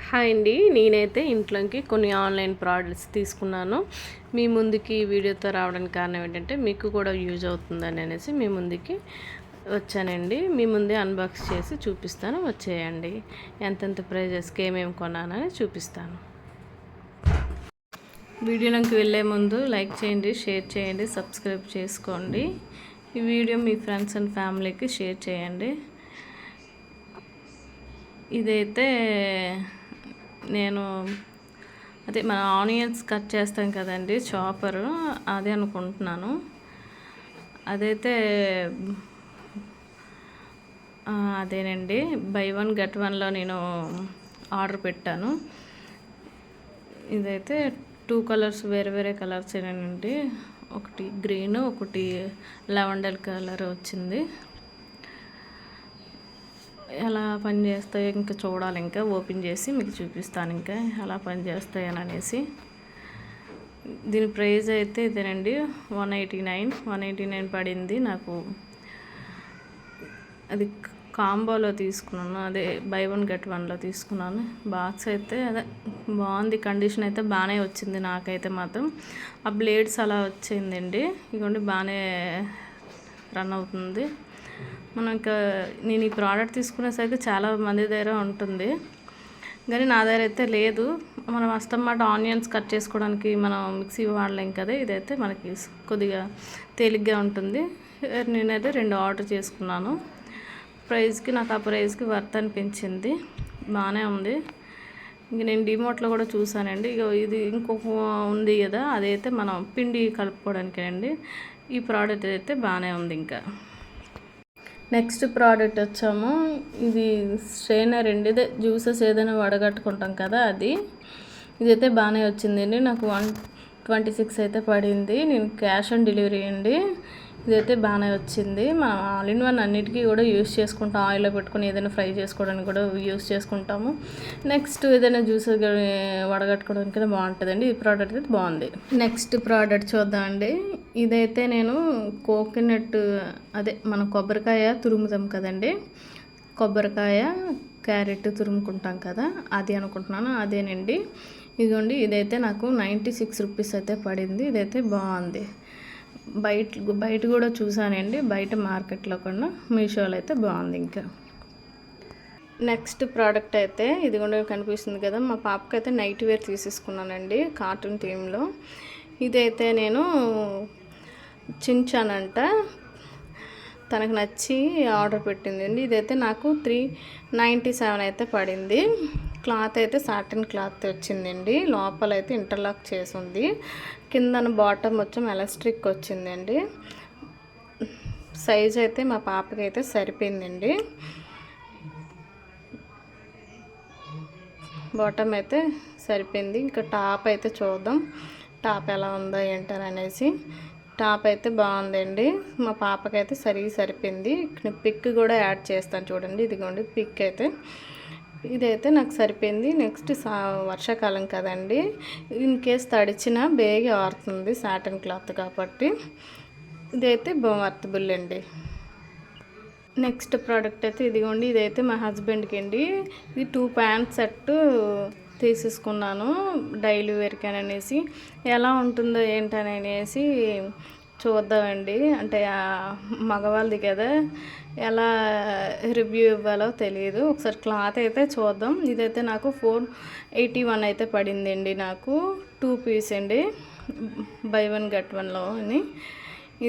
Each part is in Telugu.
హాయ్ అండి, నేనైతే ఇంట్లోకి కొన్ని ఆన్లైన్ ప్రోడక్ట్స్ తీసుకున్నాను. మీ ముందుకి వీడియోతో రావడానికి కారణం ఏంటంటే మీకు కూడా యూజ్ అవుతుందని అనేసి మీ ముందుకి వచ్చానండి. మీ ముందే అన్బాక్స్ చేసి చూపిస్తాను, వచ్చేయండి. ఎంతెంత ప్రైజెస్కి ఏమేమి కొన్నానని చూపిస్తాను. వీడియోలోకి వెళ్ళే ముందు లైక్ చేయండి, షేర్ చేయండి, సబ్స్క్రైబ్ చేసుకోండి. ఈ వీడియో మీ ఫ్రెండ్స్ అండ్ ఫ్యామిలీకి షేర్ చేయండి. ఇదైతే నేను అదే మన ఆనియన్స్ కట్ చేస్తాం కదండి, చాపరు, అదే అనుకుంటున్నాను. అదైతే అదేనండి, బై వన్ గెట్ వన్లో నేను ఆర్డర్ పెట్టాను. ఇదైతే 2 కలర్స్, వేరే వేరే కలర్స్ ఏనండి. ఒకటి గ్రీన్, ఒకటి లెవెండర్ కలర్ వచ్చింది. ఎలా పనిచేస్తాయో ఇంకా చూడాలి, ఇంకా ఓపెన్ చేసి మీకు చూపిస్తాను ఇంకా ఎలా పనిచేస్తాయని అనేసి. దీని ప్రైస్ అయితే ఇదేనండి, 189 పడింది నాకు. అది కాంబోలో తీసుకున్నాను, అదే బై వన్ గెట్ వన్లో తీసుకున్నాను. బాక్స్ అయితే అదే బాగుంది, కండిషన్ అయితే బాగానే వచ్చింది. నాకైతే మాత్రం ఆ బ్లేడ్స్ అలా వచ్చిందండి, ఇదిగోండి బాగానే రన్ అవుతుంది. మనం ఇంకా నేను ఈ ప్రోడక్ట్ తీసుకునేసరికి చాలా మంది దగ్గర ఉంటుంది, కానీ నా దగ్గర అయితే లేదు. మనం అస్తమాట ఆనియన్స్ కట్ చేసుకోవడానికి మనం మిక్సీ వాడలేం కదా, ఇదైతే మనకి కొద్దిగా తేలిగ్గా ఉంటుంది. నేనైతే 2 ఆర్డర్ చేసుకున్నాను. ప్రైస్కి నాకు ఆ ప్రైస్కి వర్త్ అనిపించింది, బాగానే ఉంది. ఇంక నేను డిమార్ట్లో కూడా చూసానండి. ఇక ఇది ఇంకొక ఉంది కదా, అదైతే మనం పిండి కలుపుకోవడానికి అండి. ఈ ప్రోడక్ట్ అయితే బాగానే ఉంది. ఇంకా నెక్స్ట్ ప్రోడక్ట్ వచ్చాము, ఇది స్ట్రైనర్ అండి. ఇదే జ్యూసెస్ ఏదైనా వడగట్టుకుంటాం కదా, అది. ఇదైతే బాగానే వచ్చిందండి, నాకు 126 అయితే పడింది. నేను క్యాష్ ఆన్ డెలివరీ అండి. ఇదైతే బాగానే వచ్చింది. మనం ఆల్ ఇన్ వన్ అన్నిటికీ కూడా యూస్ చేసుకుంటాం. ఆయిల్లో పెట్టుకొని ఏదైనా ఫ్రై చేసుకోవడానికి కూడా యూస్ చేసుకుంటాము. నెక్స్ట్ ఏదైనా జ్యూస్ వడగట్టుకోవడానికి కూడా బాగుంటుందండి. ఈ ప్రోడక్ట్ అయితే బాగుంది. నెక్స్ట్ ప్రోడక్ట్ చూద్దామండి. ఇదైతే నేను కోకోనట్, అదే మనం కొబ్బరికాయ తురుముతాం కదండి, కొబ్బరికాయ క్యారెట్ తురుముకుంటాం కదా, అది అనుకుంటున్నాను. అదేనండి, ఇదిగోండి. ఇదైతే నాకు 96 రూపీస్ అయితే పడింది. ఇదైతే బాగుంది. బయట కూడా చూసానండి, బయట మార్కెట్లో కన్నా మీషోలో అయితే బాగుంది. ఇంకా నెక్స్ట్ ప్రోడక్ట్ అయితే ఇది కూడా కనిపిస్తుంది కదా, మా పాపకైతే నైట్ వేర్ తీసేసుకున్నానండి, కార్టూన్ థీమ్లో. ఇదైతే నేను చించానంట, తనకు నచ్చి ఆర్డర్ పెట్టిందండి. ఇదైతే నాకు 397 అయితే పడింది. క్లాత్ అయితే సాటిన్ క్లాత్ వచ్చిందండి. లోపలైతే ఇంటర్లాక్ చేసి ఉంది. కిందన బాటమ్ వచ్చి ఎలాస్టిక్ వచ్చిందండి. సైజ్ అయితే మా పాపకి అయితే సరిపోయిందండి. బాటమ్ అయితే సరిపోయింది. ఇంకా టాప్ అయితే చూద్దాం, టాప్ ఎలా ఉందో ఏంటనేసి. టాప్ అయితే బాగుందండి, మా పాపకైతే సరిపోయింది. పిక్ కూడా యాడ్ చేస్తాను చూడండి, ఇదిగోండి పిక్ అయితే. ఇదైతే నాకు సరిపోయింది. నెక్స్ట్ వర్షాకాలం కదండి, ఇన్ కేస్ తడిచినా బేగా ఆరుతుంది, సాటన్ క్లాత్ కాబట్టి ఇదైతే వర్తబుల్ అండి. నెక్స్ట్ ప్రోడక్ట్ అయితే ఇదిగోండి, ఇదైతే మా హస్బెండ్కి అండి. ఇది 2 ప్యాంట్ సెట్ తీసేసుకున్నాను డైలీ వేర్కి అనేసి. ఎలా ఉంటుందో ఏంటని అనేసి చూద్దామండి, అంటే మగవాళ్ళది కదా, ఎలా రివ్యూ ఇవ్వాలో తెలియదు. ఒకసారి క్లాత్ అయితే చూద్దాం. ఇదైతే నాకు 481 అయితే పడిందండి. నాకు 2 పీస్ అండి, బై వన్ గెట్ వన్లో అని.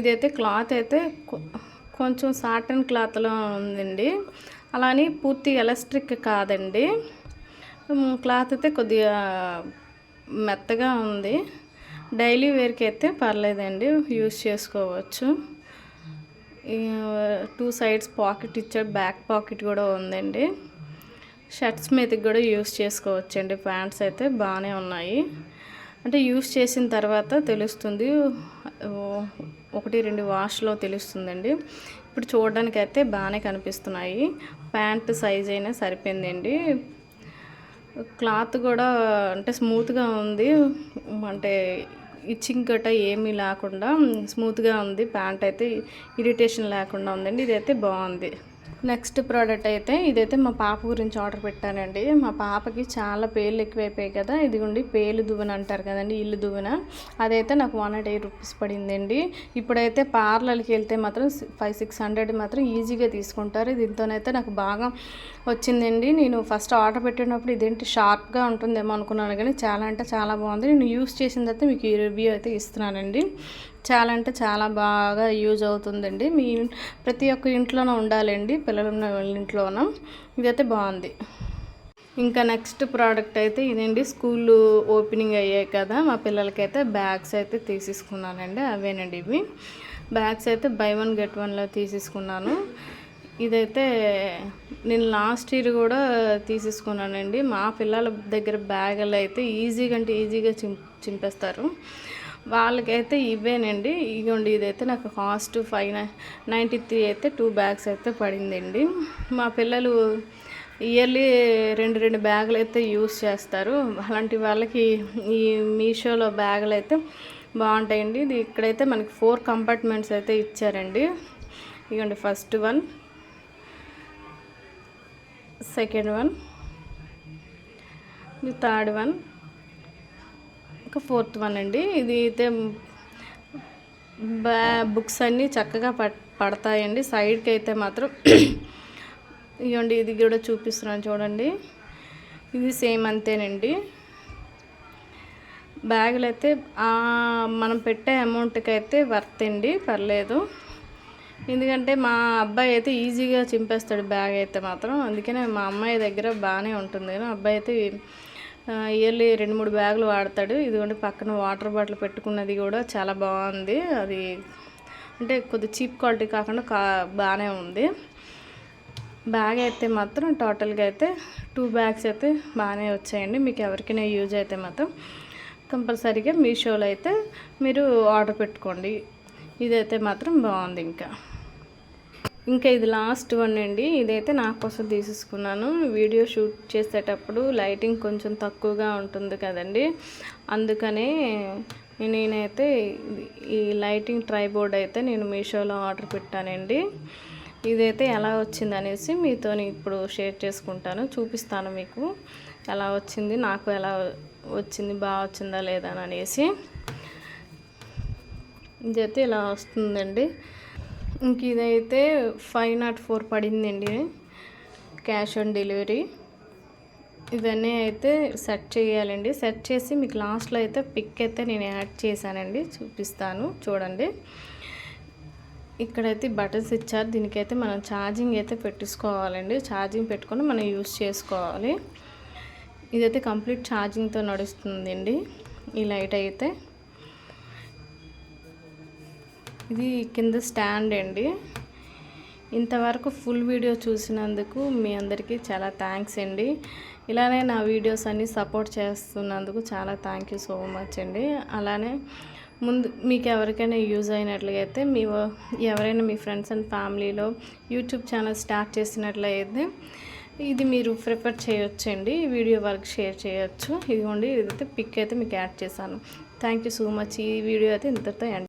ఇదైతే క్లాత్ అయితే కొంచెం సాటన్ క్లాత్లో ఉందండి, అలానే పూర్తి ఎలాస్టిక్ కాదండి. క్లాత్ అయితే కొద్దిగా మెత్తగా ఉంది. డైలీ వేర్కి అయితే పర్లేదండి, యూస్ చేసుకోవచ్చు. 2 సైడ్స్ పాకెట్ ఇచ్చాడు, బ్యాక్ పాకెట్ కూడా ఉందండి. షర్ట్స్ మీదకి కూడా యూస్ చేసుకోవచ్చండి. ప్యాంట్స్ అయితే బాగానే ఉన్నాయి, అంటే యూస్ చేసిన తర్వాత తెలుస్తుంది, 1-2 వాష్లో తెలుస్తుందండి. ఇప్పుడు చూడడానికి అయితే బాగానే కనిపిస్తున్నాయి. ప్యాంట్ సైజ్ అయినా సరిపోయిందండి. క్లాత్ కూడా అంటే స్మూత్గా ఉంది, అంటే ఇచ్చింగ్ గట్ట ఏమీ లేకుండా స్మూత్గా ఉంది. ప్యాంట్ అయితే ఇరిటేషన్ లేకుండా ఉందండి. ఇదైతే బాగుంది. నెక్స్ట్ ప్రోడక్ట్ అయితే ఇదైతే మా పాప గురించి ఆర్డర్ పెట్టానండి. మా పాపకి చాలా పేర్లు ఎక్కువైపోయాయి కదా, ఇదిగోండి పేలు దువ్వెన అంటారు కదండి, ఇల్లు దువ్వెన. అదైతే నాకు 180 రూపీస్ పడిందండి. ఇప్పుడైతే పార్లర్కి వెళ్తే మాత్రం 500-600 మాత్రం ఈజీగా తీసుకుంటారు. దీంతోనైతే నాకు బాగా వచ్చిందండి. నేను ఫస్ట్ ఆర్డర్ పెట్టినప్పుడు ఇదేంటి షార్ప్గా ఉంటుందేమో అనుకున్నాను, కానీ చాలా అంటే చాలా బాగుంది. నేను యూస్ చేసిన తర్వాత మీకు ఈ రివ్యూ అయితే ఇస్తున్నానండి. చాలా అంటే చాలా బాగా యూజ్ అవుతుందండి. మీ ప్రతి ఒక్క ఇంట్లోనూ ఉండాలండి, పిల్లలు ఉన్న ఇంట్లోనూ. ఇదైతే బాగుంది. ఇంకా నెక్స్ట్ ప్రోడక్ట్ అయితే ఇదండి. స్కూల్ ఓపెనింగ్ అయ్యాయి కదా, మా పిల్లలకైతే బ్యాగ్స్ అయితే తీసేసుకున్నానండి. అవేనండి ఇవి బ్యాగ్స్ అయితే బై 1 get 1లో తీసేసుకున్నాను. ఇదైతే నేను లాస్ట్ ఇయర్ కూడా తీసేసుకున్నానండి. మా పిల్లల దగ్గర బ్యాగులు అయితే ఈజీగా అంటే ఈజీగా చింపేస్తారు. వాళ్ళకైతే ఇవేనండి. ఇగోండి ఇదైతే నాకు కాస్ట్ 593 అయితే 2 బ్యాగ్స్ అయితే పడిందండి. మా పిల్లలు ఇయర్లీ 2 బ్యాగులు అయితే యూస్ చేస్తారు. అలాంటి వాళ్ళకి ఈ మీషోలో బ్యాగులు అయితే బాగుంటాయండి. ఇది ఇక్కడైతే మనకి 4 కంపార్ట్మెంట్స్ అయితే ఇచ్చారండి. ఇగోండి first one, second one, third one, ఇంకా ఫోర్త్ వన్ అండి. ఇది అయితే బుక్స్ అన్నీ చక్కగా పడతాయండి. సైడ్కి అయితే మాత్రం ఇవ్వండి, ఇది కూడా చూపిస్తున్నాను చూడండి. ఇది సేమ్ అంతేనండి. బ్యాగులు అయితే మనం పెట్టే అమౌంట్కి అయితే వర్త్ అండి, పర్లేదు. ఎందుకంటే మా అబ్బాయి అయితే ఈజీగా చింపేస్తాడు బ్యాగ్ అయితే మాత్రం. అందుకనే మా అమ్మాయి దగ్గర బాగానే ఉంటుంది, కానీ అబ్బాయి అయితే ఇయర్లీ 2-3 బ్యాగులు వాడతాడు. ఇదిగోండి పక్కన వాటర్ బాటిల్ పెట్టుకున్నది కూడా చాలా బాగుంది. అది అంటే కొద్దిగా చీప్ క్వాలిటీ కాకుండా బాగానే ఉంది. బ్యాగ్ అయితే మాత్రం టోటల్గా అయితే 2 బ్యాగ్స్ అయితే బాగానే వచ్చాయండి. మీకు ఎవరికైనా యూజ్ అయితే మాత్రం కంపల్సరీగా మీషోలో అయితే మీరు ఆర్డర్ పెట్టుకోండి. ఇదైతే మాత్రం బాగుంది. ఇంకా ఇది లాస్ట్ వన్ అండి. ఇదైతే నా కోసం తీసేసుకున్నాను. వీడియో షూట్ చేసేటప్పుడు లైటింగ్ కొంచెం తక్కువగా ఉంటుంది కదండి, అందుకనే నేనైతే ఈ లైటింగ్ ట్రైబోర్డ్ అయితే నేను మీషోలో ఆర్డర్ పెట్టానండి. ఇదైతే ఎలా వచ్చింది అనేసి మీతో ఇప్పుడు షేర్ చేసుకుంటాను, చూపిస్తాను మీకు ఎలా వచ్చింది, నాకు ఎలా వచ్చింది, బాగా వచ్చిందా లేదా అనేసి. ఇదైతే ఇలా వస్తుందండి. ఇంక ఇదైతే 504 పడిందండి క్యాష్ ఆన్ డెలివరీ. ఇవన్నీ అయితే సెట్ చేయాలండి. సెట్ చేసి మీకు లాస్ట్లో అయితే పిక్ అయితే నేను యాడ్ చేశానండి, చూపిస్తాను చూడండి. ఇక్కడైతే బటన్స్ ఇచ్చారు. దీనికైతే మనం ఛార్జింగ్ అయితే పెట్టుకోవాలండి. ఛార్జింగ్ పెట్టుకొని మనం యూస్ చేసుకోవాలి. ఇదైతే కంప్లీట్ ఛార్జింగ్తో నడుస్తుందండి ఈ లైట్ అయితే. ఇది కింద స్టాండ్ అండి. ఇంతవరకు ఫుల్ వీడియో చూసినందుకు మీ అందరికీ చాలా థ్యాంక్స్ అండి. ఇలానే నా వీడియోస్ అన్నీ సపోర్ట్ చేస్తున్నందుకు చాలా థ్యాంక్ యూ సో మచ్ అండి. అలానే ముందు మీకు ఎవరికైనా యూజ్ అయినట్లయితే ఎవరైనా మీ ఫ్రెండ్స్ అండ్ ఫ్యామిలీలో యూట్యూబ్ ఛానల్ స్టార్ట్ చేసినట్లయితే ఇది మీరు ప్రిఫర్ చేయొచ్చండి. ఈ వీడియో వరకు షేర్ చేయొచ్చు. ఇదిగోండి, ఇదైతే పిక్ అయితే మీకు యాడ్ చేశాను. Thank you so much. ఈ వీడియో అయితే ఇంతటితో ఎండ్.